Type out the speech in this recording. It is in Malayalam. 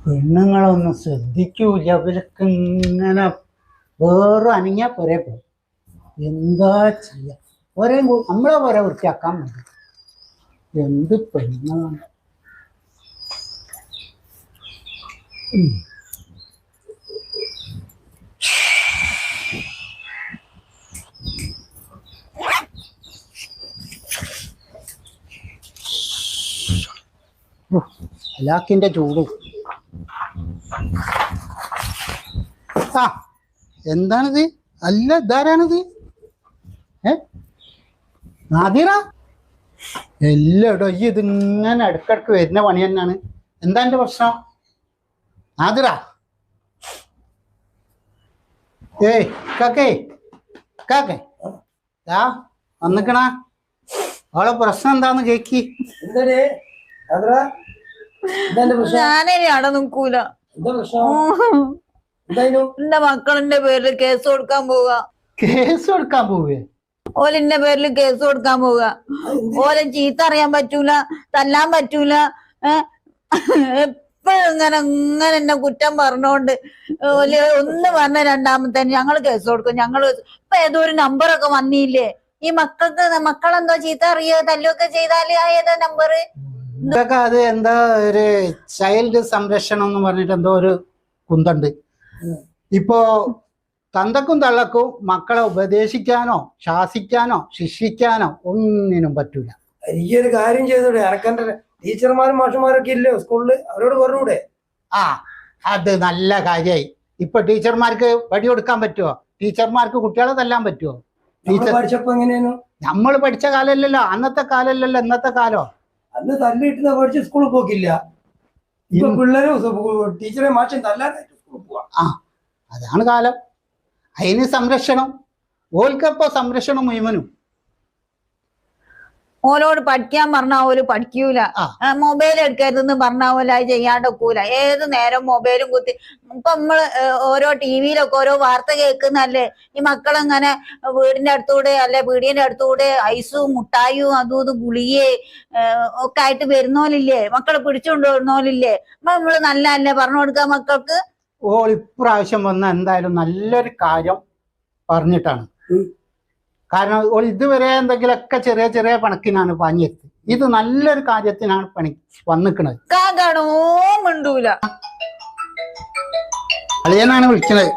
പെണ്ണുങ്ങളൊന്നും ശ്രദ്ധിക്കൂല. അവർക്ക് ഇങ്ങനെ വേറെ അനങ്ങിയാ പോരെ പോകും. എന്താ ചെയ്യാ? ഒരേ നമ്മളെ പോലെ വൃത്തിയാക്കാൻ മതി. എന്ത് പെണ്ണുങ്ങളാണ്. ഹലാക്കിന്റെ ചൂട്. ആ എന്താണിത്? അല്ല ഇതാരാണിത്? നാദിറ? എല്ലായിടോ ഈ ഇതിങ്ങനെ ഇടക്കിടക്ക് വരുന്ന പണി തന്നെയാണ്. എന്താ എന്റെ പ്രശ്നം? നാദിറ, ഏയ് കാക്കേ കാക്കേ ആ വന്നിക്കണ. അവളെ പ്രശ്നം എന്താന്ന് കേക്കി. ഞാനേ അവിടെ നിക്കൂല. എന്റെ മക്കളിന്റെ പേരിൽ കേസ് കൊടുക്കാൻ പോവുക. കേസ് കൊടുക്കാൻ പോവേ? ഓലിന്റെ പേരിൽ കേസ് കൊടുക്കാൻ പോവുക. ഓലെ ചീത്ത അറിയാൻ പറ്റൂല, തല്ലാൻ പറ്റൂല. എപ്പോഴും ഇങ്ങനെ എന്നെ കുറ്റം പറഞ്ഞോണ്ട് ഓല് ഒന്ന് പറഞ്ഞ രണ്ടാമത്തെ ഞങ്ങള് കേസ് കൊടുക്കും. ഞങ്ങള് ഇപ്പൊ ഏതോ ഒരു നമ്പറൊക്കെ വന്നില്ലേ ഈ മക്കളെന്തോ ചീത്ത അറിയോ തല്ലൊക്കെ ചെയ്താല് ആ ഏതാ നമ്പറ്? ഇതൊക്കെ അത് എന്താ ഒരു ചൈൽഡ് സംരക്ഷണം എന്ന് പറഞ്ഞിട്ട് എന്തോ ഒരു കുന്തണ്ട്. ഇപ്പോ തന്തക്കും തള്ളക്കും മക്കളെ ഉപദേശിക്കാനോ ശാസിക്കാനോ ശിക്ഷിക്കാനോ ഒന്നിനും പറ്റൂല. ഈ ഒരു കാര്യം ചെയ്തൂടെ? അനക്കെന്റെ ടീച്ചർമാരും മാഷുമാരൊക്കെ ഇല്ലേ സ്കൂളില്, അവരോട് പറഞ്ഞൂടെ? ആ അത് നല്ല കാര്യമായി. ഇപ്പൊ ടീച്ചർമാർക്ക് വടി കൊടുക്കാൻ പറ്റുമോ? ടീച്ചർമാർക്ക് കുട്ടികളെ തല്ലാൻ പറ്റുമോ? പഠിച്ചപ്പോ എങ്ങനെയായിരുന്നു? നമ്മൾ പഠിച്ച കാലല്ലല്ലോ, അന്നത്തെ കാലല്ലല്ലോ ഇന്നത്തെ കാലോ. അന്ന് തല്ലിട്ട് പഠിച്ച് സ്കൂളിൽ പോക്കില്ല. ഇപ്പൊ പിള്ളേരും ടീച്ചറെ മാഷം തല്ലാനായിട്ട് സ്കൂളിൽ പോവാ. ആ അതാണ് കാലം. അതിന് സംരക്ഷണം. ഓൽക്കപ്പോ സംരക്ഷണം മുഴുവനും. ഓലോട് പഠിക്കാൻ പറഞ്ഞാ ഓല് പഠിക്കൂല. മൊബൈൽ എടുക്കരുതെന്ന് പറഞ്ഞാ പോലെ അത് ചെയ്യാണ്ടൊക്കൂല. ഏത് നേരം മൊബൈലും കുത്തി. ഇപ്പൊ നമ്മള് ഓരോ ടിവിയിലൊക്കെ ഓരോ വാർത്ത കേൾക്കുന്നല്ലേ ഈ മക്കളിങ്ങനെ വീടിന്റെ അടുത്തൂടെ അല്ലെ പീടിയന്റെ അടുത്തൂടെ ഐസും മുട്ടായും അതും ഇത് ഗുളിയെ ഒക്കെ ആയിട്ട് വരുന്നോലില്ലേ? മക്കളെ പിടിച്ചുകൊണ്ട് വരുന്നോലില്ലേ? നമ്മള് നല്ല അല്ലേ പറഞ്ഞു കൊടുക്കുക മക്കൾക്ക്. ഓൾ ഇപ്രാവശ്യം വന്ന എന്തായാലും നല്ലൊരു കാര്യം പറഞ്ഞിട്ടാണ്. കാരണം ഓൾ ഇതുവരെ എന്തെങ്കിലുമൊക്കെ ചെറിയ ചെറിയ പണക്കിനാണ് പണിയെത്തി. ഇത് നല്ലൊരു കാര്യത്തിനാണ് പണി വന്നിക്കണത്. മിണ്ടൂല. അളിയനാണ് വിളിക്കണത്.